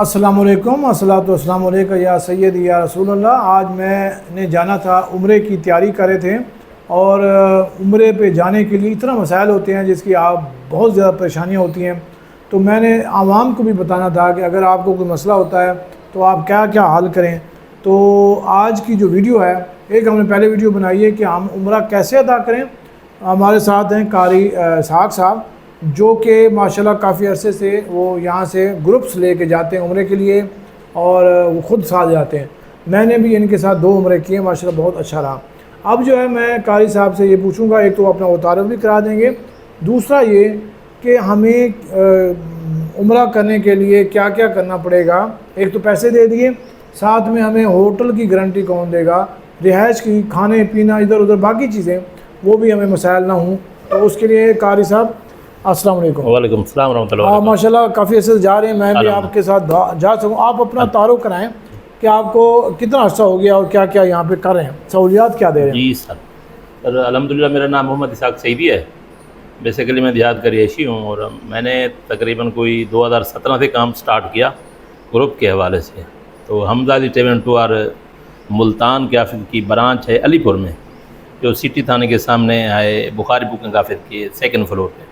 अस्सलामुअलैकुम अस्सलातु वस्सलामु अलैका या सय्यदी या रसूलल्लाह। आज मैंने जाना था, उम्रे की तैयारी कर रहे थे और उम्रे पे जाने के लिए इतना मसाइल होते हैं जिसकी आप बहुत ज़्यादा परेशानियाँ होती हैं। तो मैंने आवाम को भी बताना था कि अगर आपको कोई मसला होता है तो आप क्या क्या हल करें। तो आज की जो वीडियो है, एक हमने पहले वीडियो बनाई है कि हम उम्रा कैसे अदा करें। हमारे साथ हैं कारी इसहाक़ साहब, जो कि माशाल्लाह काफ़ी अरसे से वो यहाँ से ग्रुप्स लेके जाते हैं उम्रे के लिए और वो ख़ुद साथ जाते हैं। मैंने भी इनके साथ 2 उम्रे किए, माशाल्लाह बहुत अच्छा रहा। अब जो है मैं कारी साहब से ये पूछूंगा, एक तो अपना वो तारुफ भी करा देंगे, दूसरा ये कि हमें उम्रा करने के लिए क्या क्या करना पड़ेगा। एक तो पैसे दे दिए, साथ में हमें होटल की गारंटी कौन देगा, रिहाइश की, खाने पीना, इधर उधर बाकी चीज़ें वो भी हमें मसाइल ना हों। तो उसके लिए कारी साहब अस्सलाम वालेकुम। वालेकुम सलाम रहमतुल्लाह। माशाल्लाह काफ़ी ऐसे जा रहे हैं, मैं भी आपके साथ जा सकूँ। आप अपना तारुफ कराएं कि आपको कितना अर्सा हो गया और क्या क्या यहाँ पे कर रहे हैं, सहूलियात क्या दे रहे हैं। जी सर, अल्हम्दुलिल्लाह मेरा नाम मोहम्मद इसहाक़ सईदी है। बेसिकली मैं देहात का रिहायशी हूँ और मैंने तकरीबन कोई 2017 से काम स्टार्ट किया ग्रुप के हवाले से। तो हमजादी ट्रेवल टूर मुल्तान के ऑफिस की ब्रांच है अलीपुर में, जो सिटी थाने के सामने है, बुखारी बुकिंग ऑफिस के 2nd फ्लोर पे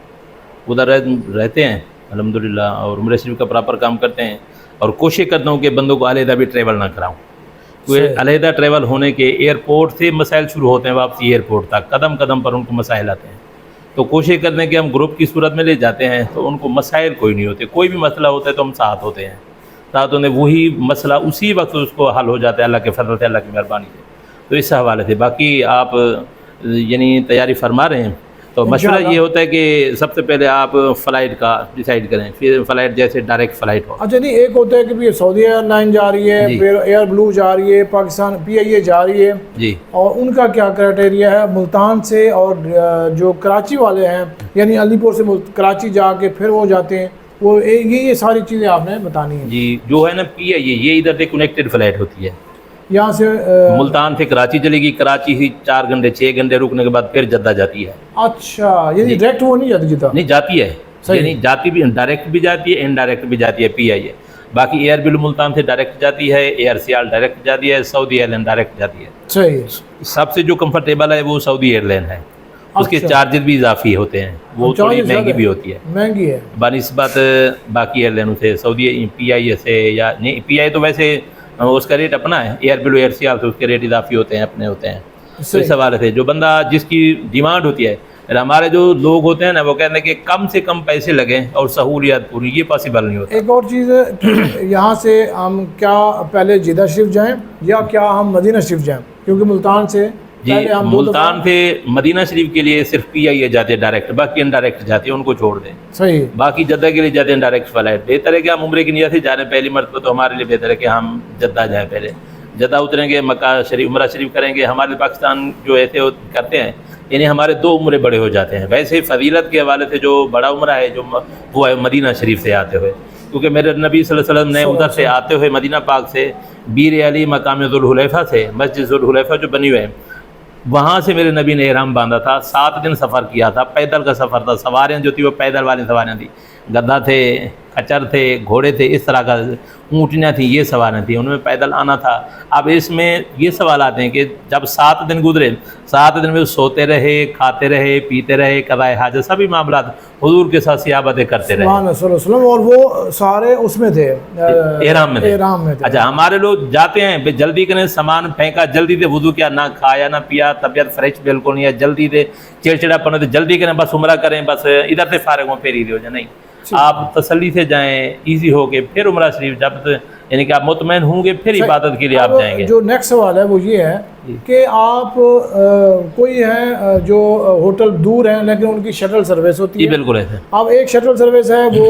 उधर रहते हैं अल्हम्दुलिल्लाह। और उम्रे शरीफ का प्रॉपर काम करते हैं और कोशिश करता हूँ कि बंदों को अलहदा भी ट्रैवल ना कराऊँ, क्योंकि अलहदा ट्रैवल होने के एयरपोर्ट से मसाइल शुरू होते हैं, वापसी एयरपोर्ट तक कदम कदम पर उनको मसाइल आते हैं। तो कोशिश करते हैं कि हम ग्रुप की सूरत में ले जाते हैं तो उनको मसाइल कोई नहीं होते। कोई भी मसला होता है तो हम साथ होते हैं, साथ होने वही मसला उसी वक्त उसको हल हो जाता है अल्लाह के फजल से, अल्लाह की मेहरबानी से। तो इस हवाले से बाकी आप यानी तैयारी फरमा रहे हैं तो मशवरा ये होता है कि सबसे पहले आप फ़्लाइट का डिसाइड करें, फिर फ़्लाइट जैसे डायरेक्ट फ़्लाइट हो। अच्छा, नहीं एक होता है कि भी सऊदी एयरलाइन जा रही है, फिर एयर ब्लू जा रही है, पाकिस्तान PIA जा रही है जी, और उनका क्या क्राइटेरिया है मुल्तान से, और जो कराची वाले हैं यानी अलीपुर से कराची जाके फिर वो जाते हैं, वो ये सारी चीज़ें आपने बतानी है। जी, जो है ना PIA ये इधर से कनेक्टेड फ़्लाइट होती है, यहाँ से मुल्तान से कराची चलेगी, कराची ही 4 घंटे 6 घंटे रुकने के बाद फिर जद्दा जाती है। अच्छा, ये डायरेक्ट वो नहीं जाती जितना? नहीं जाती है, यानी जाती भी, डायरेक्ट भी जाती है, इनडायरेक्ट भी जाती है PIA। बाकी एयर बिल मुल्तान से डायरेक्ट जाती है, एयर सियाल डायरेक्ट जाती है, सऊदी एयरलाइन डायरेक्ट जाती है। सही, सबसे जो कंफर्टेबल है वो सऊदी एयरलाइन है। उसके चार्जेस भी इजाफी होते हैं, वो थोड़ी महंगी भी होती है, महंगी है बनिस्बत बाकी एयरलाइनों से। सऊदी PIA से या नहीं, PIA तो वैसे उसका रेट अपना है, एयर बिलो एयर सियाल से उसके रेट इजाफी होते हैं, अपने होते हैं। तो इस हवाले से जो बंदा जिसकी डिमांड होती है, हमारे जो लोग होते हैं ना वो कहते हैं कि कम से कम पैसे लगें और सहूलियत पूरी, ये पॉसिबल नहीं होता। एक और चीज़ है, यहाँ से हम क्या पहले जिद्दा शरीफ जाएं या क्या हम मदीना शरीफ जाएं, क्योंकि मुल्तान से जी, मुल्तान से मदीना शरीफ के लिए सिर्फ PIA जाते हैं डायरेक्ट, बाकी इनडायरेक्ट जाते हैं, उनको छोड़ दें। सही, बाकी जद्दा के लिए जाते हैं डायरेक्ट फ़्लाइट। बेहतर है कि हम उम्रे की नियत से जा रहे हैं पहली मरतबा, तो हमारे लिए बेहतर है कि हम जद्दा जाएँ। पहले जद्दा उतरेंगे, मक्का शरीफ उम्रा शरीफ करेंगे। हमारे पाकिस्तान जो ऐसे करते हैं, यानी हमारे 2 उम्रे बड़े हो जाते हैं। वैसे फजीलत के हवाले से जो बड़ा उम्रा है जो वो है मदीना शरीफ से आते हुए, क्योंकि मेरे नबी सल्लल्लाहु अलैहि वसल्लम ने उधर से आते हुए मदीना पाक से बीर अली मकाम ज़ुल्हुलैफ़ा से, मस्जिद ज़ुल्हुलैफ़ा जो बनी हुई है, वहाँ से मेरे नबी ने इहराम बांधा था। 7 दिन सफ़र किया था, पैदल का सफ़र था। सवारियाँ जो थी वो पैदल वाली सवारियाँ थी, गद्दा थे, खच्चर थे, घोड़े थे, इस तरह का ऊँटनियाँ थी, ये सवारियाँ थी, उनमें पैदल आना था। अब इसमें ये सवाल आते हैं कि जब 7 दिन गुजरे, 7 दिन में सोते रहे, खाते रहे, पीते रहे, क़ज़ाए हाजत सभी मामला हुजूर के साथ सियाबतें करते रहे, और वो सारे उसमें थे, एहराम में थे। अच्छा, हमारे लोग जाते हैं, जल्दी करें, सामान फेंका, जल्दी से वुज़ू किया, ना खाया ना पिया, तबीयत फ्रेश बिल्कुल नहीं है, जल्दी से चिड़चिड़ापन, जल्दी करें, बस उम्रा करें, बस इधर से फारिग हो, फिर ईदी हो जाए। नहीं, आप तसल्ली से जाएं, इजी हो के फिर उम्रा शरीफ, जब यानी कि आप मुतमईन होंगे फिर इबादत के लिए आप जाएंगे। जो नेक्स्ट सवाल है वो ये है कि आप कोई है जो होटल दूर हैं लेकिन उनकी शटल सर्विस होती है। बिल्कुल है। अब एक शटल सर्विस है वो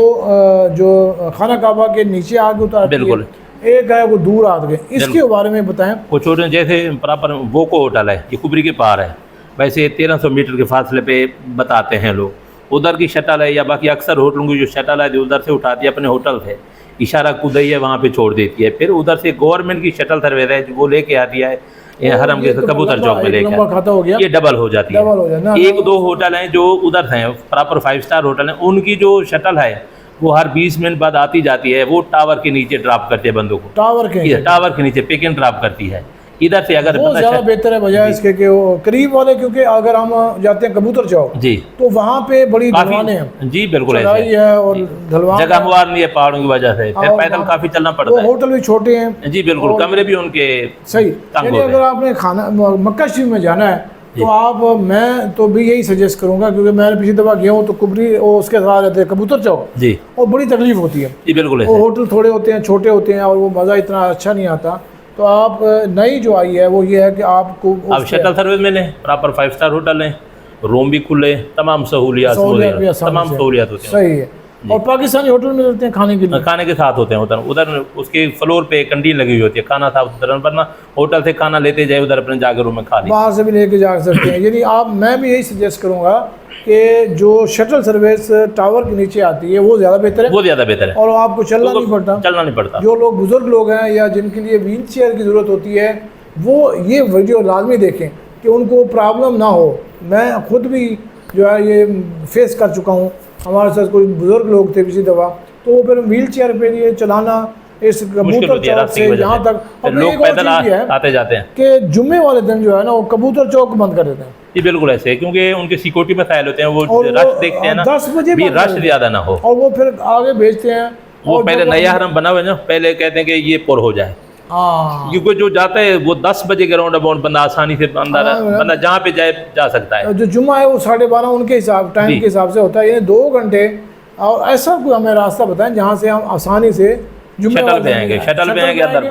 जो खाना काबा के नीचे आगे उतारती है, बिल्कुल, एक है वो दूर आ गए, इसके बारे में बताएं कुछ। छोटे जैसे प्रॉपर वोको होटल है, ये कुबरी के पार है, वैसे 1300 मीटर के फासले पे बताते हैं लोग, उधर की शटल है, या बाकी अक्सर होटलों की जो शटल है उधर से उठाती है अपने होटल से, इशारा कुदई है वहाँ पे छोड़ देती है। फिर उधर से गवर्नमेंट की शटल सर्विस है वो लेके आती है हरम के कबूतर चौक में लेके, खाता हो गया, ये डबल हो जाती है। 1-2 होटल हैं जो उधर हैं प्रॉपर 5 स्टार होटल हैं, उनकी जो शटल है वो हर 20 मिनट बाद आती जाती है, वो टावर के नीचे ड्रॉप करते हैं बंदों को, टावर के नीचे पिक एंड ड्रॉप करती है। इधर से अगर वो ज़्यादा बेहतर है बजाय इसके कि वो करीब वाले, क्योंकि अगर हम जाते हैं कबूतर चौक जी तो वहाँ पे बड़ी ढलवाने हैं जी, बिल्कुल चढ़ाई है और ढलवान जगह मुआर नहीं है पहाड़ों की वजह से, फिर पैदल काफी चलना पड़ता है। होटल भी छोटे हैं जी बिल्कुल, कमरे भी उनके सही। यानी अगर आपने खाना मक्का शरीफ में जाना है तो आप, मैं तो भी यही सजेस्ट करूंगा, क्योंकि मैंने पिछली दफ़ा गया हूँ तो कुबरी और उसके साथ रहते हैं कबूतर चौक जी, और बड़ी तकलीफ होती है जी बिल्कुल। वो होटल थोड़े होते हैं, छोटे होते हैं और वो मज़ा इतना अच्छा नहीं आता। तो आप नई जो आई है वो ये है कि आपको आप शटल सर्विस में लें, प्रॉपर 5 स्टार होटल लें, रूम भी खुले, तमाम सहूलियात तमाम सहूलियात होती हैं। सही है। और पाकिस्तानी होटल में रहते हैं खाने के लिए, खाने के साथ होते हैं उधर उसके फ्लोर पे कैंटीन लगी हुई होती है, खाना साफ सुथरा, वरना होटल से खाना लेते जाए उधर अपने जाकर रूम में खा लें, बाहर से भी लेके जा सकते हैं। यानी आप, मैं भी यही सजेस्ट करूँगा कि जो शटल सर्विस टावर के नीचे आती है वो ज़्यादा बेहतर है, वो ज़्यादा बेहतर है और आपको चलना नहीं पड़ता। जो लोग बुजुर्ग लोग हैं या जिनके लिए व्हील चेयर की ज़रूरत होती है वो ये वीडियो लाजमी देखें कि उनको प्रॉब्लम ना हो। मैं खुद भी जो है ये फेस कर चुका हूँ, हमारे साथ कोई बुजुर्ग लोग थे पिछली दफ़ा, तो वो फिर व्हील चेयर पे ये चलाना इस कबूतर चौक से यहाँ तक, लोग पैदल आते जाते हैं कि जुम्मे वाले दिन जो है ना वो कबूतर चौक बंद कर देते हैं। जी बिल्कुल ऐसे है, क्योंकि उनके सिक्योरिटी में फ़ाइल होते हैं, वो रश देखते हैं ना, 10 बजे भी रश ज़्यादा ना हो, और वो फिर आगे भेजते हैं। वो पहले नया हरम बना हुआ है ना, पहले कहते हैं कि ये पुर हो जाए, क्योंकि जो जाता है वो 10 बजे के राउंड अबाउट बंदा आसानी से बंदा जहाँ पे जाए जा सकता है। जो जुम्मा है वो 12:30 उनके हिसाब टाइम के हिसाब से होता है, ये 2 घंटे। और ऐसा कोई हमें रास्ता बताएं जहाँ से हम आसानी से शटल पे आएंगे, शटल पे आएंगे, अंदर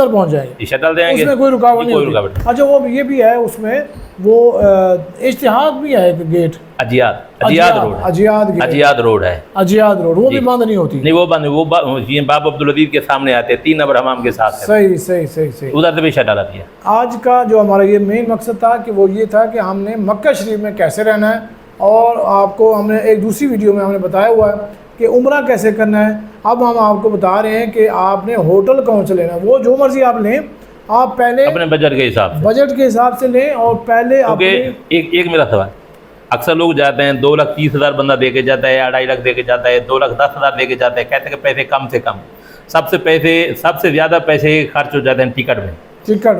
पहुँच जाएंगे, शटल पे आएंगे, उसमें कोई रुकावट नहीं होती। अच्छा वो ये भी है उसमें, वो इश्तिहाद भी है एक गेट, अजियाद रोड है, अजियाद रोड, वो भी बंद नहीं होती। नहीं वो बंद, वो बाब अब्दुल अजीज के सामने आते हैं, 3 नंबर हमाम के साथ। सही उधर से भी शटल आती है। आज का जो हमारा ये मेन मकसद था कि वो ये था कि हमने मक्का शरीफ में कैसे रहना है, और आपको हमने एक दूसरी वीडियो में हमने बताया हुआ है कि उम्रा कैसे करना है। अब हम आपको बता रहे हैं कि आपने होटल कौन से लेना है, वो जो मर्जी आप लें, आप पहले अपने बजट के हिसाब से लें। और पहले एक मेरा सवाल, अक्सर लोग जाते हैं 2,30,000 बंदा दे के जाता है, 2.5 लाख दे के जाता है, 2,10,000 दे के जाता है, कहते हैं कि पैसे कम से कम, सबसे ज़्यादा पैसे खर्च हो जाते हैं टिकट में।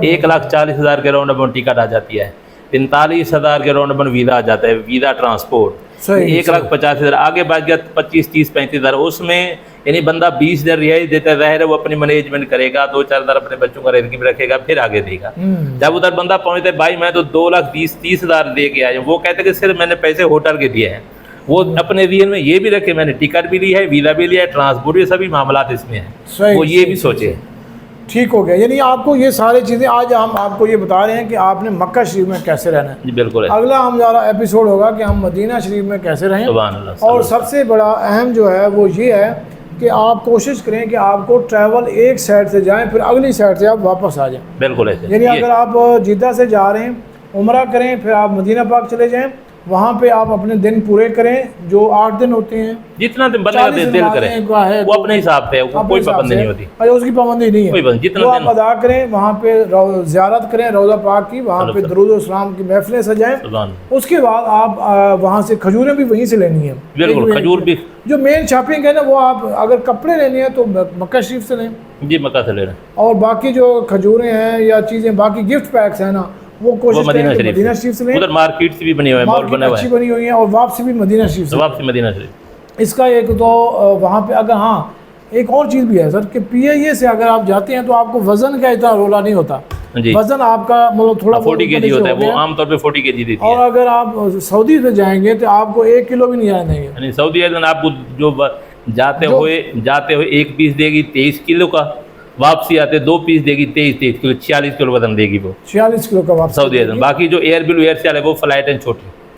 1,40,000 के राउंड अबाउट टिकट आ जाती है, 45,000 के राउंड अबाउट वीज़ा आ जाता है, वीज़ा ट्रांसपोर्ट 1,50,000, आगे बढ़ गया 25, 30, 35,000, उसमें यानी बंदा 20,000 रियायत देता है, ज़ाहिर है वो अपनी मैनेजमेंट करेगा, 2-4,000 अपने बच्चों का रेज़ भी रखेगा, फिर आगे देगा। जब उधर बंदा पहुँचता है, भाई मैं तो 2,20,30,000 दे के आया हूँ, वो कहते हैं कि सिर्फ मैंने पैसे होटल के दिए हैं, वो अपने रियल में ये भी रखे मैंने टिकट भी ली है, वीज़ा भी लिया है, ट्रांसपोर्ट भी, सभी मामला इसमें है, वो ये भी सोचे। ठीक हो गया। यानी आपको ये सारी चीज़ें आज हम आपको ये बता रहे हैं कि आपने मक्का शरीफ में कैसे रहना है। जी बिल्कुल। अगला हमारा एपिसोड होगा कि हम मदीना शरीफ में कैसे रहें। और सबसे बड़ा अहम जो है वो ये है कि आप कोशिश करें कि आपको ट्रैवल एक साइड से जाएं, फिर अगली साइड से आप वापस आ जाएं। बिल्कुल। यानी अगर आप जिद्दा से जा रहे हैं, उम्रा करें, फिर आप मदीना पाक चले जाएँ, वहाँ पे आप अपने दिन पूरे करें, जो 8 दिन होते हैं, जितना दिन बनेगा दिल करें, वो अपने हिसाब से, कोई पाबंदी नहीं होती। अच्छा उसकी पाबंदी नहीं है, जितना आप अदा करें, वहाँ पे ज़ियारत करें रोज़ा पाक की, वहाँ पे दरूद व सलाम की महफिलें सजाएं। उसके बाद आप वहाँ से खजूरें भी वहीं से लेनी है। बिल्कुल, खजूर भी जो मेन शॉपिंग है ना, वो आप अगर कपड़े लेने हैं तो मक्का शरीफ से लें। जी मक्का से ले रहे हैं। और बाकी जो खजूरें हैं या चीज़ें, बाकी गिफ्ट पैक्स हैं ना, वो कोशिश मदीना शरीफ से लें। उधर मार्केट भी बनी हुई है, मॉल बना हुआ है, अच्छी बनी हुई है, और वापसी भी मदीना शरीफ से, वापसी मदीना शरीफ। इसका एक तो वहाँ पे अगर, हाँ एक और चीज़ भी है सर कि PIA से अगर आप जाते हैं तो आपको वज़न का इतना रोला नहीं होता। वज़न आपका मतलब थोड़ा 40 kg होता है, वो आमतौर पे 40 kg देती है। और अगर आप सऊदी से जाएंगे तो आपको 1 किलो भी नहीं आने देंगे। सऊदी अरब आपको जो जाते हुए 1 पीस देगी 23 किलो का, वापसी आते 2 पीस देगी 23 किलो, 46 किलो वजन देगी वो, 46 किलो का वापसी सऊदी अरब। बाकी जो एयर बिल एयर से है वो फ्लाइट है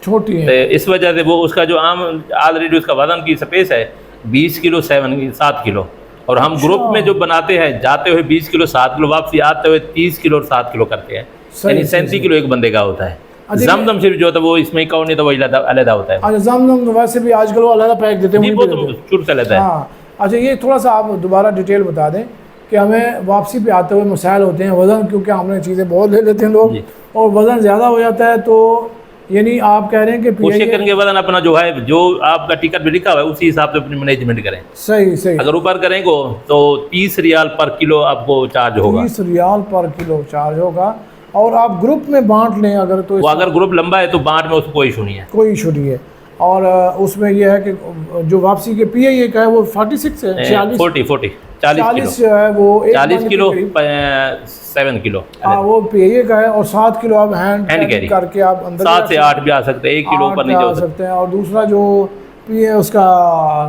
छोटी है, इस वजह से वो उसका जो आम ऑलरेडी उसका वजन की स्पेस है 20 किलो 7 किलो, और हम ग्रुप में जो बनाते हैं जाते हुए 20 किलो 7 किलो, वापसी आते हुए 30 किलो और 7 किलो करते हैं, यानी 37 किलो एक बंदे का होता है। जमजम शरीफ जो होता है वो इसमें कौन नहीं तो वही अलग होता है। अच्छा जमजम वैसे भी आजकल वो अलग पैक देते हैं, वो तो शुरू से लेता है। अच्छा ये थोड़ा सा आप दोबारा डिटेल बता दें कि हमें वापसी पे आते हुए मसाइल होते हैं वज़न, क्योंकि हमने चीज़ें बहुत ले लेते हैं लोग, और वज़न ज़्यादा हो जाता है तो यानी आप कह रहे हैं कि कोशिश PIA करेंगे वजन अपना जो है, जो आपका टिकट में लिखा हुआ है उसी हिसाब से अपनी मैनेजमेंट करें। सही सही, अगर ऊपर करेंगे तो 30 रियाल पर किलो आपको चार्ज होगा। 30 रियाल पर किलो चार्ज होगा। और आप ग्रुप में बांट लें अगर, तो वो अगर ग्रुप लंबा है तो बांट में उसको कोई इशू नहीं है। कोई इशू नहीं है। और उसमें यह है कि जो वापसी के PIA का है वो 46 है, 40 40 जो है वो 40 किलो 7 किलो वो PIA का है। और 7 किलो आप हैंड कैरी कैरी करके आप अंदर 7 से 8 भी आ सकते हैं, 1 किलो ऊपर नहीं आ जा सकते हैं। और दूसरा जो PIA उसका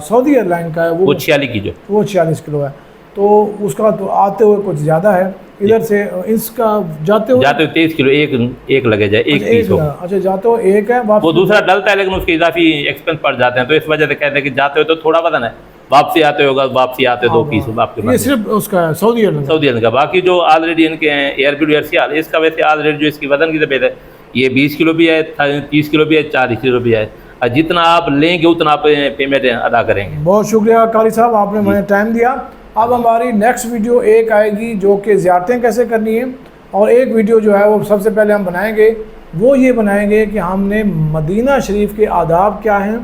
सऊदी एयरलाइन का है वो 46 की जो वो 46 किलो है। तो उसका तो आते हुए कुछ ज़्यादा है, इधर से इसका जाते हुए 23 किलो एक लगे जाए, एक पीस हो। अच्छा, जाते हुए एक है, वो दूसरा डलता है लेकिन उसके इजाफी एक्सपेंस पड़ जाते हैं, तो इस वजह से कहते हैं कि जाते हुए तो थोड़ा वजन है, वापसी आते होगा, वापसी आते 2 पीस होगा आपके ये पास। सिर्फ उसका है सऊदी एयरलाइन का बाकी जो ऑलरेडी इनके हैं एयरबिल एयरसियाल, इसका वैसे ऑलरेडी जो इसकी वजन की तबीयत है ये 20 किलो भी है, 30 किलो भी है, 40 किलो भी है। और जितना आप लेंगे उतना आप पेमेंट अदा करेंगे। बहुत शुक्रिया कारी साहब, आपने मुझे टाइम दिया। अब हमारी नेक्स्ट वीडियो एक आएगी जो कि ज़ियारतें कैसे करनी है, और एक वीडियो जो है वो सबसे पहले हम बनाएंगे, वो ये बनाएंगे कि हमने मदीना शरीफ के आदाब क्या हैं,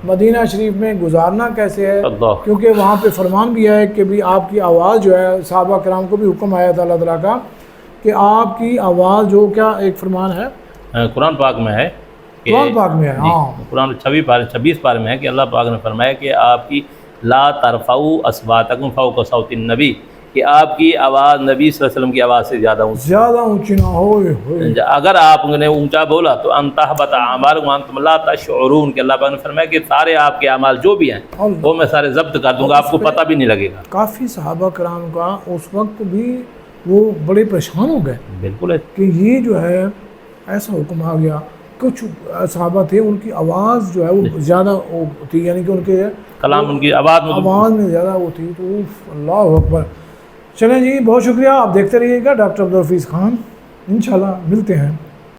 मदीना शरीफ में गुजारना कैसे है, क्योंकि वहाँ पे फरमान भी है कि भी आपकी आवाज़ जो है, सहाबा कराम को भी हुक्म आया था अल्लाह ताला का कि आपकी आवाज़ जो, क्या एक फरमान है कुरान पाक में है, कुरान पाक में है, हाँ कुरान 26 पारे में है कि अल्लाह पाक ने फरमाया कि आपकी ला तरफ़ाऊ अस्वातकुम फ़ौक़ सौतिन नबी, कि आपकी आवाज़ नबी सल्लल्लाहु अलैहि वसल्लम की आवाज़ से ज़्यादा ऊँची ना हो। अगर आपने ऊंचा बोला तो अंतहबत आमालकुम वअंतुम ला तशऊरून, कि अल्लाह पाक ने फरमाया कि सारे आपके अमाल जो भी हैं वो मैं सारे जब्त कर दूंगा, आपको पता भी नहीं लगेगा। काफ़ी सहाबा कराम का उस वक्त भी वो बड़े परेशान हो गए, बिल्कुल है कि ये जो है ऐसा हुक्म आ गया। कुछ सहाबा थे उनकी आवाज़ जो है वो ज़्यादा थी, यानी कि उनके कलाम उनकी आवाज़ में ज़्यादा वो थी। तो अल्लाह अकबर। चलें जी, बहुत शुक्रिया, आप देखते रहिएगा डॉक्टर अब्दुल हफीज़ खान, इंशाल्लाह मिलते हैं।